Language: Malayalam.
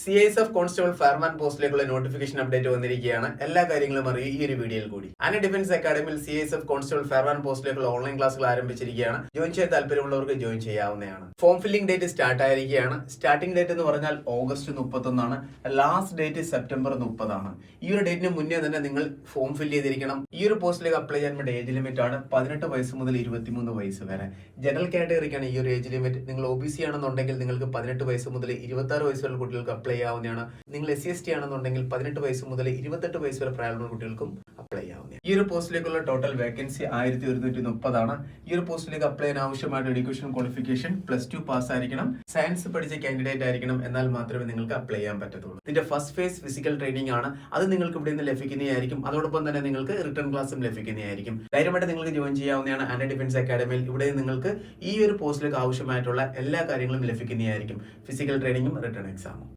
CISF കോൺസ്റ്റബിൾ ഫയർമാൻ പോസ്റ്റിലേക്കുള്ള നോട്ടിഫിക്കേഷൻ അപ്ഡേറ്റ് വന്നിരിക്കുകയാണ്. എല്ലാ കാര്യങ്ങളും അറിയും ഈ ഒരു വീഡിയോയിൽ കൂടി. ആന ഡിഫൻസ് അക്കാഡമിയിൽ CISF കോൺസ്റ്റബിൾ ഫയർമാൻ പോസ്റ്റിലേക്കുള്ള ഓൺലൈൻ ക്ലാസുകൾ ആരംഭിച്ചിരിക്കുകയാണ്. ജോയിൻ ചെയ്യാൻ താല്പര്യമുള്ളവർക്ക് ജോയിൻ ചെയ്യാവുന്നതാണ്. ഫോം ഫില്ലിംഗ് ഡേറ്റ് സ്റ്റാർട്ട് ആയിരിക്കുകയാണ്. സ്റ്റാർട്ടിംഗ് ഡേറ്റ് എന്ന് പറഞ്ഞാൽ ഓഗസ്റ്റ് 31 ലാസ്റ്റ് ഡേറ്റ് സെപ്റ്റംബർ 30 ഈ ഒരു ഡേറ്റിന് മുന്നേ തന്നെ നിങ്ങൾ ഫോം ഫില്ല് ചെയ്തിരിക്കണം. ഈ ഒരു പോസ്റ്റിലേക്ക് അപ്ലൈ ചെയ്യാൻ വേണ്ട ഏജ് ലിമിറ്റ് ആണ് 18 വയസ്സ് മുതൽ 23 വയസ്സ് വരെ. ജനറൽ കാറ്റഗറിക്കാണ് ഈ ഒരു ഏജ് ലിമിറ്റ്. നിങ്ങൾ OBC ആണെന്നുണ്ടെങ്കിൽ നിങ്ങൾക്ക് 18 വയസ്സ് മുതൽ 26 വയസ്സ് വരെ കുട്ടികൾക്ക് അപ്ലൈ ചെയ്യാവുന്നതാണ്. നിങ്ങൾ SC/ST ആണെന്നുണ്ടെങ്കിൽ 18 വയസ്സ് മുതൽ 28 വയസ്സ് വരെ പ്രായമുള്ള കുട്ടികൾക്കും അപ്ലൈ ചെയ്യാവുന്നതാണ്. ഈ ഒരു പോസ്റ്റിലേക്കുള്ള ടോട്ടൽ വേക്കൻസി 1130 ഈ ഒരു പോസ്റ്റിലേക്ക് അപ്ലൈ ചെയ്യാൻ ആവശ്യമായിട്ട് എഡ്യൂക്കേഷൻ ക്വാളിഫിക്കേഷൻ +2 പാസ് ആയിരിക്കണം. സയൻസ് പഠിച്ച കാൻഡിഡേറ്റ് ആയിരിക്കണം. എന്നാൽ മാത്രമേ നിങ്ങൾക്ക് അപ്ലൈ ചെയ്യാൻ പറ്റത്തുള്ളൂ. ഇതിന്റെ ഫസ്റ്റ് ഫേസ് ഫിസിക്കൽ ട്രെയിനിങ് ആണ്. അത് നിങ്ങൾക്ക് ഇവിടെ നിന്ന് ലഭിക്കുന്നതായിരിക്കും. അതോടൊപ്പം തന്നെ നിങ്ങൾക്ക് റിട്ടേൺ ക്ലാസ്സും ലഭിക്കുന്നതായിരിക്കും. ധൈര്യമായിട്ട് നിങ്ങൾക്ക് ജോയിൻ ചെയ്യാവുന്നതാണ് ആന ഡിഫൻസ് അക്കാഡമിയിൽ. ഇവിടെ നിങ്ങൾക്ക് ഈ ഒരു പോസ്റ്റിലേക്ക് ആവശ്യമായിട്ടുള്ള എല്ലാ കാര്യങ്ങളും ലഭിക്കുന്നതായിരിക്കും. ഫിസിക്കൽ ട്രെയിനിങ്ങും റിട്ടേൺ എക്സാമും.